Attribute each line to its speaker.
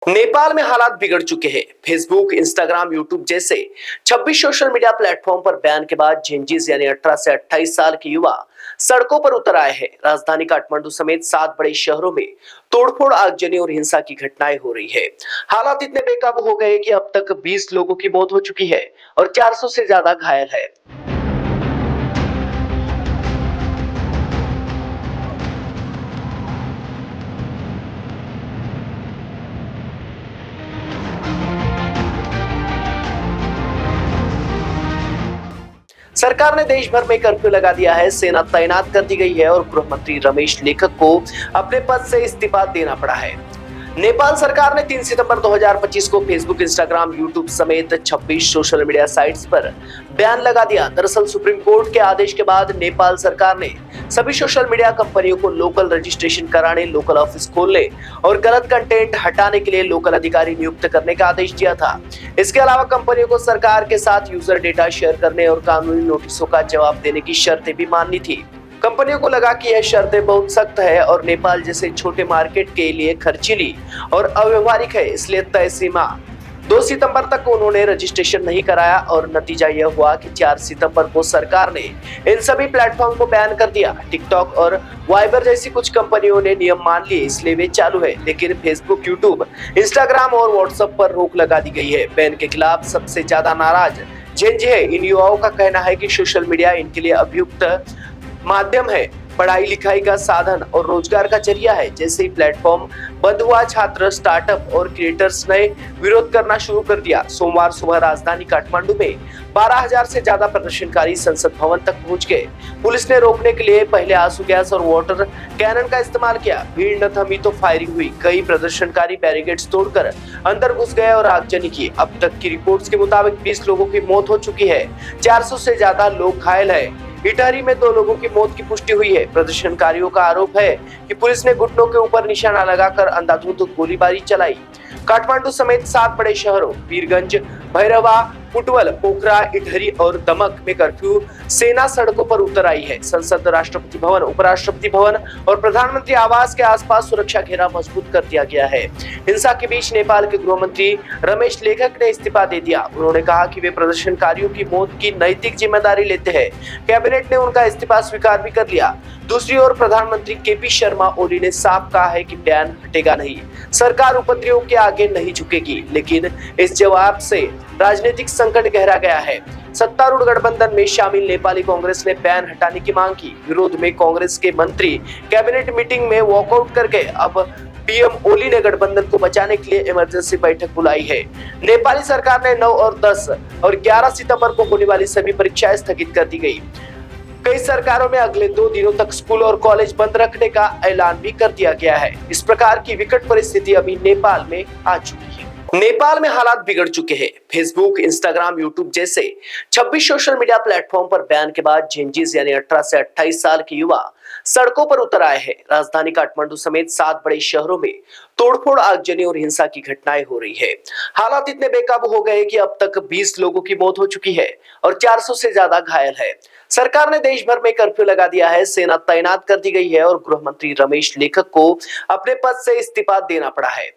Speaker 1: नेपाल में हालात बिगड़ चुके हैं। फेसबुक, इंस्टाग्राम, यूट्यूब जैसे 26 सोशल मीडिया प्लेटफॉर्म पर बैन के बाद जेनजीज यानी 18 से 28 साल के युवा सड़कों पर उतर आए हैं। राजधानी काठमांडू समेत 7 बड़े शहरों में तोड़फोड़, आगजनी और हिंसा की घटनाएं हो रही है। हालात इतने बेकाबू हो गए कि अब तक 20 लोगों की मौत हो चुकी है और 400 से ज्यादा घायल है। सरकार ने देश भर में कर्फ्यू लगा दिया है, सेना तैनात कर दी गई है और गृह मंत्री रमेश लेखक को अपने पद से इस्तीफा देना पड़ा है। नेपाल सरकार ने 3 सितंबर 2025 को फेसबुक, इंस्टाग्राम, यूट्यूब समेत 26 सोशल मीडिया साइट्स पर बैन लगा दिया। दरअसल सुप्रीम कोर्ट के आदेश के बाद नेपाल सरकार ने सभी सोशल मीडिया कंपनियों को लोकल रजिस्ट्रेशन कराने, लोकल ऑफिस खोलने और गलत कंटेंट हटाने के लिए लोकल अधिकारी नियुक्त करने का आदेश दिया था। इसके अलावा कंपनियों को सरकार के साथ यूजर डेटा शेयर करने और कानूनी नोटिसों का जवाब देने की शर्तें भी माननी थी। कंपनियों को लगा कि यह शर्तें बहुत सख्त है और नेपाल जैसे छोटे मार्केट के लिए खर्चीली और अव्यवहारिक है, इसलिए तय सीमा 2 सितंबर तक उन्होंने रजिस्ट्रेशन नहीं कराया और नतीजा यह हुआ कि 4 सितंबर को सरकार ने इन सभी प्लेटफॉर्म को बैन कर दिया। टिकटॉक और वाइबर जैसी कुछ कंपनियों ने नियम मान लिए, इसलिए वे चालू है, लेकिन फेसबुक, यूट्यूब, इंस्टाग्राम और व्हाट्सएप पर रोक लगा दी गई है। बैन के खिलाफ सबसे ज्यादा नाराज जेनजी है। इन युवाओं का कहना है कि सोशल मीडिया इनके लिए अभियुक्त माध्यम है, पढ़ाई लिखाई का साधन और रोजगार का जरिया है। जैसे ही प्लेटफॉर्म बंद हुआ, छात्र, स्टार्टअप और क्रिएटर्स ने विरोध करना शुरू कर दिया। सोमवार सुबह राजधानी काठमांडू में 12,000 से ज्यादा प्रदर्शनकारी संसद भवन तक पहुंच गए। पुलिस ने रोकने के लिए पहले आंसू गैस और वाटर कैनन का इस्तेमाल किया। भीड़ न थमी तो फायरिंग हुई। कई प्रदर्शनकारी बैरिकेड्स तोड़कर अंदर घुस गए और आगजनी की। अब तक की रिपोर्ट्स के मुताबिक 20 लोगों की मौत हो चुकी है, 400 से ज्यादा लोग घायल है। इटारी में 2 लोगों की मौत की पुष्टि हुई है। प्रदर्शनकारियों का आरोप है कि पुलिस ने घुटनों के ऊपर निशाना लगाकर अंधाधुंध गोलीबारी चलाई। काठमांडू समेत 7 बड़े शहरों वीरगंज, भैरवा, पुटवल, पोखरा, इटहरी और दमक में कर्फ्यू सेना सड़कों पर उतर आई है। संसद, राष्ट्रपति भवन, उपराष्ट्रपति भवन और प्रधानमंत्री आवास के आसपास सुरक्षा घेरा मजबूत कर दिया गया है। हिंसा के बीच नेपाल के गृह मंत्री रमेश लेखक ने इस्तीफा दे दिया। उन्होंने कहा कि वे प्रदर्शनकारियों की मौत की नैतिक जिम्मेदारी लेते हैं। कैबिनेट ने उनका इस्तीफा स्वीकार भी कर लिया। दूसरी ओर प्रधानमंत्री केपी शर्मा ओली ने साफ कहा है कि बैन हटेगा नहीं, सरकार उपद्रवियों के आगे नहीं झुकेगी। लेकिन इस जवाब से राजनीतिक संकट गहरा गया है। सत्तारूढ़ गठबंधन में शामिल नेपाली कांग्रेस ने बैन हटाने की मांग की। विरोध में कांग्रेस के मंत्री कैबिनेट मीटिंग में वॉकआउट कर गए। अब पीएम ओली ने गठबंधन को बचाने के लिए इमरजेंसी बैठक बुलाई है। नेपाली सरकार ने 9 और 10 और 11 सितंबर को होने वाली सभी परीक्षाएं स्थगित कर दी गई। कई सरकारों में अगले 2 दिनों तक स्कूल और कॉलेज बंद रखने का ऐलान भी कर दिया गया है। इस प्रकार की विकट परिस्थिति अभी नेपाल में आ चुकी है। नेपाल में हालात बिगड़ चुके हैं। फेसबुक, इंस्टाग्राम, यूट्यूब जैसे 26 सोशल मीडिया प्लेटफॉर्म पर बैन के बाद जेनजीज यानी 18 से 28 साल के युवा सड़कों पर उतर आए हैं। राजधानी काठमांडू समेत 7 बड़े शहरों में तोड़फोड़, आगजनी और हिंसा की घटनाएं हो रही है। हालात इतने बेकाबू हो गए कि अब तक 20 लोगों की मौत हो चुकी है और 400 से ज्यादा घायल है। सरकार ने देश भर में कर्फ्यू लगा दिया है, सेना तैनात कर दी गई है और गृह मंत्री रमेश लेखक को अपने पद से इस्तीफा देना पड़ा है।